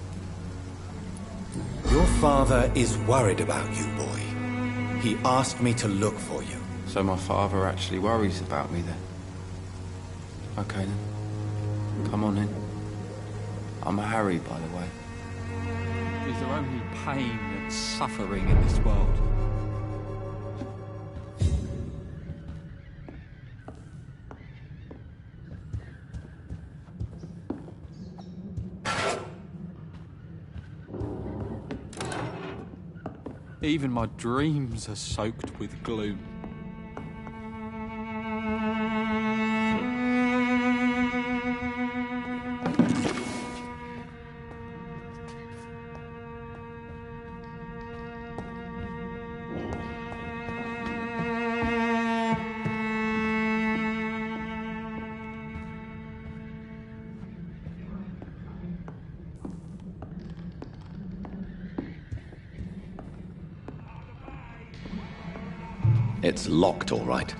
Your father is worried about you, boy. He asked me to look for you. So my father actually worries about me then? Okay then. Come on in. I'm Harry, by the way. Is there only pain and suffering in this world? Even my dreams are soaked with gloom. It's locked, all right.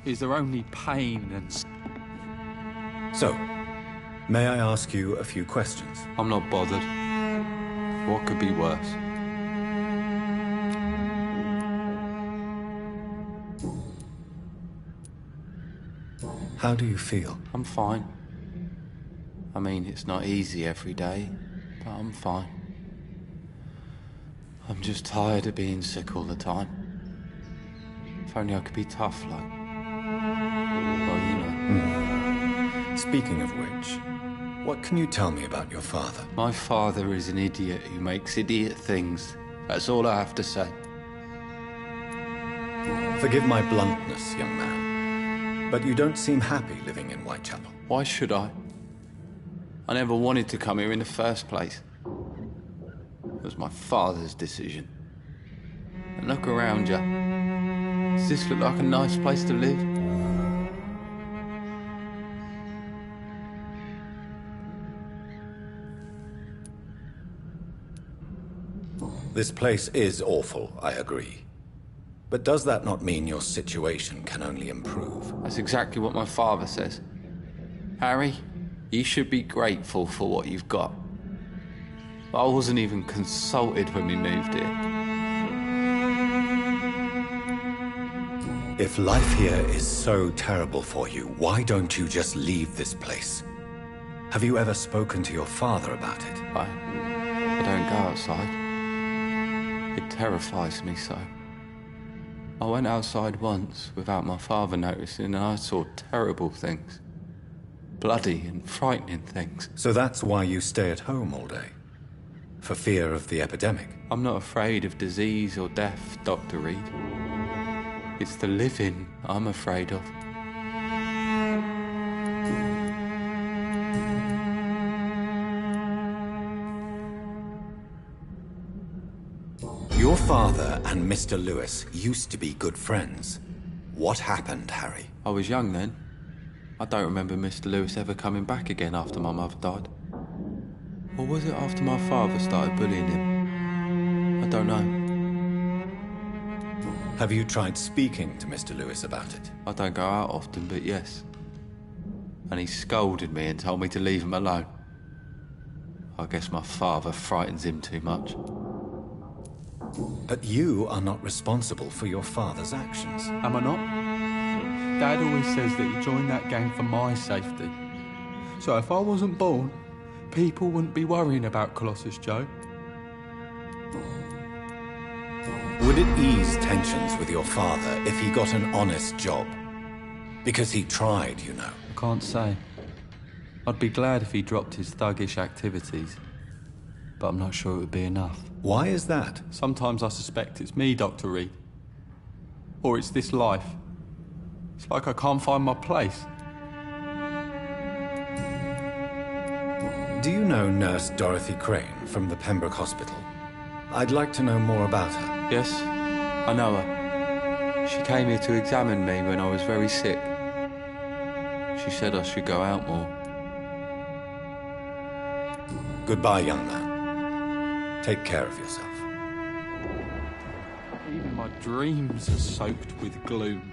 Is there only pain and... So, may I ask you a few questions? I'm not bothered. What could be worse? How do you feel? I'm fine. I mean, it's not easy every day, but I'm fine. I'm just tired of being sick all the time. If only I could be tough like... well, you know. Speaking of which, what can you tell me about your father? My father is an idiot who makes idiot things. That's all I have to say. Forgive my bluntness, young man, but you don't seem happy living in Whitechapel. Why should I? I never wanted to come here in the first place. It was my father's decision. And look around you. Does this look like a nice place to live? This place is awful, I agree. But does that not mean your situation can only improve? That's exactly what my father says. Harry, you should be grateful for what you've got. But I wasn't even consulted when we moved here. If life here is so terrible for you, why don't you just leave this place? Have you ever spoken to your father about it? I don't go outside. It terrifies me so. I went outside once without my father noticing and I saw terrible things. Bloody and frightening things. So that's why you stay at home all day? For fear of the epidemic? I'm not afraid of disease or death, Dr. Reed. It's the living I'm afraid of. Your father and Mr. Lewis used to be good friends. What happened, Harry? I was young then. I don't remember Mr. Lewis ever coming back again after my mother died. Or was it after my father started bullying him? I don't know. Have you tried speaking to Mr. Lewis about it? I don't go out often, but yes. And he scolded me and told me to leave him alone. I guess my father frightens him too much. But you are not responsible for your father's actions. Am I not? Dad always says that he joined that gang for my safety. So if I wasn't born, people wouldn't be worrying about Colossus Joe. Would it ease tensions with your father if he got an honest job? Because he tried, you know. I can't say. I'd be glad if he dropped his thuggish activities. But I'm not sure it would be enough. Why is that? Sometimes I suspect it's me, Dr. Reed. Or it's this life. It's like I can't find my place. Do you know Nurse Dorothy Crane from the Pembroke Hospital? I'd like to know more about her. Yes, I know her. She came here to examine me when I was very sick. She said I should go out more. Goodbye, young man. Take care of yourself. Even my dreams are soaked with gloom.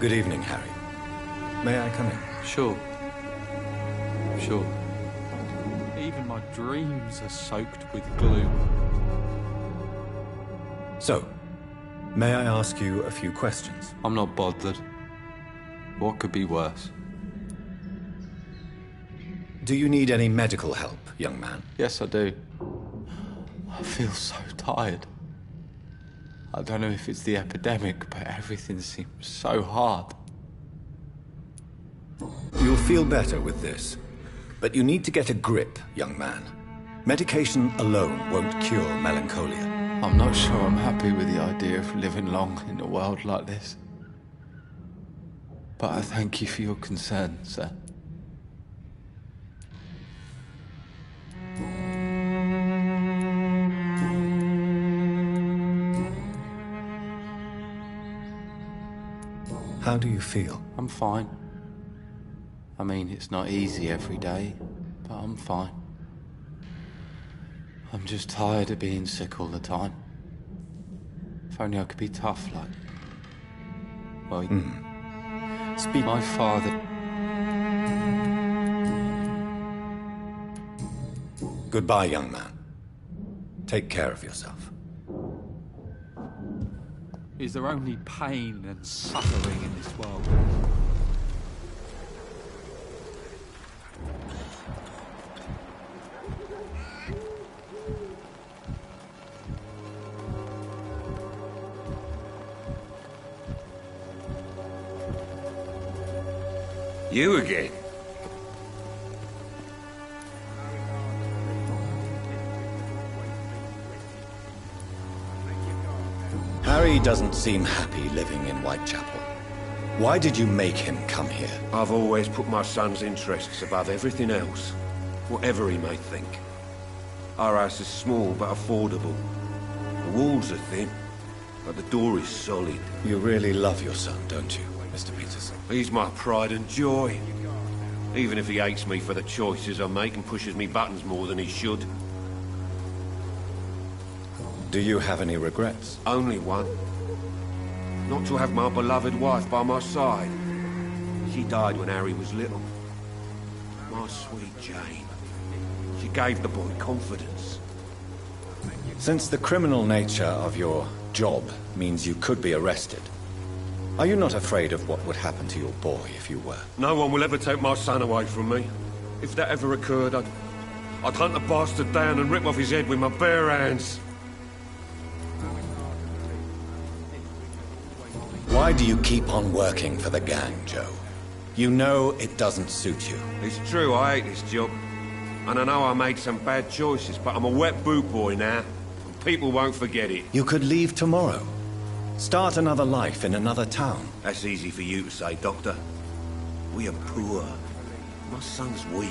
Good evening, Harry. May I come in? Sure. Sure. Even my dreams are soaked with gloom. So, may I ask you a few questions? I'm not bothered. What could be worse? Do you need any medical help, young man? Yes, I do. I feel so tired. I don't know if it's the epidemic, but everything seems so hard. You'll feel better with this. But you need to get a grip, young man. Medication alone won't cure melancholia. I'm not sure I'm happy with the idea of living long in a world like this. But I thank you for your concern, sir. How do you feel? I'm fine. I mean, it's not easy every day, but I'm fine. I'm just tired of being sick all the time. If only I could be tough, like... Well, Speak. My father... Goodbye, young man. Take care of yourself. Is there only pain and suffering in this world? You again? Harry doesn't seem happy living in Whitechapel. Why did you make him come here? I've always put my son's interests above everything else, whatever he may think. Our house is small but affordable. The walls are thin, but the door is solid. You really love your son, don't you, Mr. Peterson? He's my pride and joy. Even if he hates me for the choices I make and pushes me buttons more than he should. Do you have any regrets? Only one. Not to have my beloved wife by my side. She died when Harry was little. My sweet Jane. She gave the boy confidence. Since the criminal nature of your job means you could be arrested, are you not afraid of what would happen to your boy if you were? No one will ever take my son away from me. If that ever occurred, I'd hunt the bastard down and rip off his head with my bare hands. Why do you keep on working for the gang, Joe? You know it doesn't suit you. It's true, I hate this job. And I know I made some bad choices, but I'm a wet boot boy now. And people won't forget it. You could leave tomorrow. Start another life in another town. That's easy for you to say, Doctor. We are poor. My son's weak.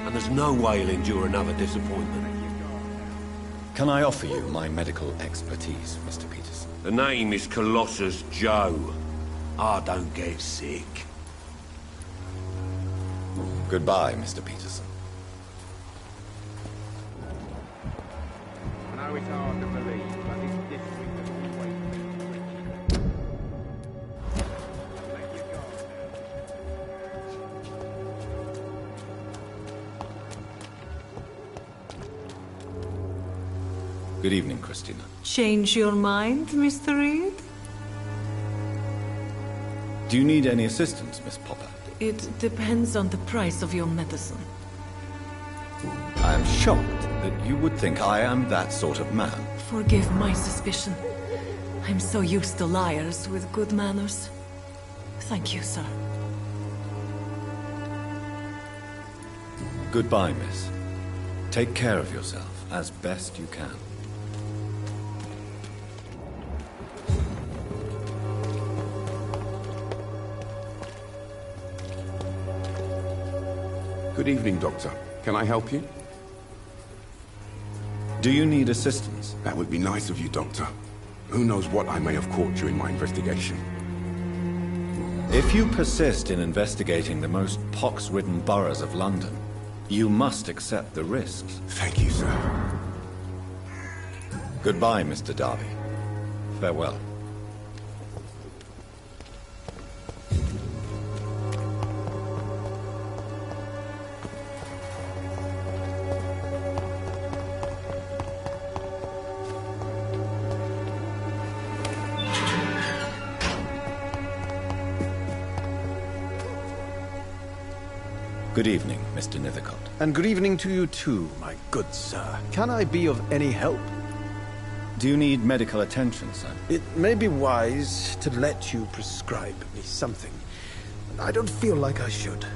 And there's no way he'll endure another disappointment. Can I offer you my medical expertise, Mr. Peterson? The name is Colossus Joe. I don't get sick. Goodbye, Mr. Peterson. I know it's hard to believe, but this district has always been rich. Thank you, God. Good evening, Christina. Change your mind, Mr. Reed? Do you need any assistance, Miss Popper? It depends on the price of your medicine. I am shocked that you would think I am that sort of man. Forgive my suspicion. I'm so used to liars with good manners. Thank you, sir. Goodbye, miss. Take care of yourself as best you can. Good evening, Doctor. Can I help you? Do you need assistance? That would be nice of you, Doctor. Who knows what I may have caught you in my investigation. If you persist in investigating the most pox-ridden boroughs of London, you must accept the risks. Thank you, sir. Goodbye, Mr. Darby. Farewell. Good evening, Mr. Nethercott. And good evening to you too, my good sir. Can I be of any help? Do you need medical attention, sir? It may be wise to let you prescribe me something. I don't feel like I should.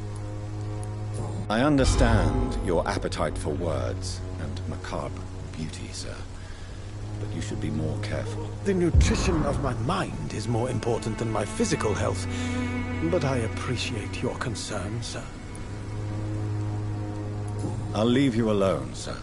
I understand your appetite for words and macabre beauty, sir. But you should be more careful. The nutrition of my mind is more important than my physical health. But I appreciate your concern, sir. I'll leave you alone, sir.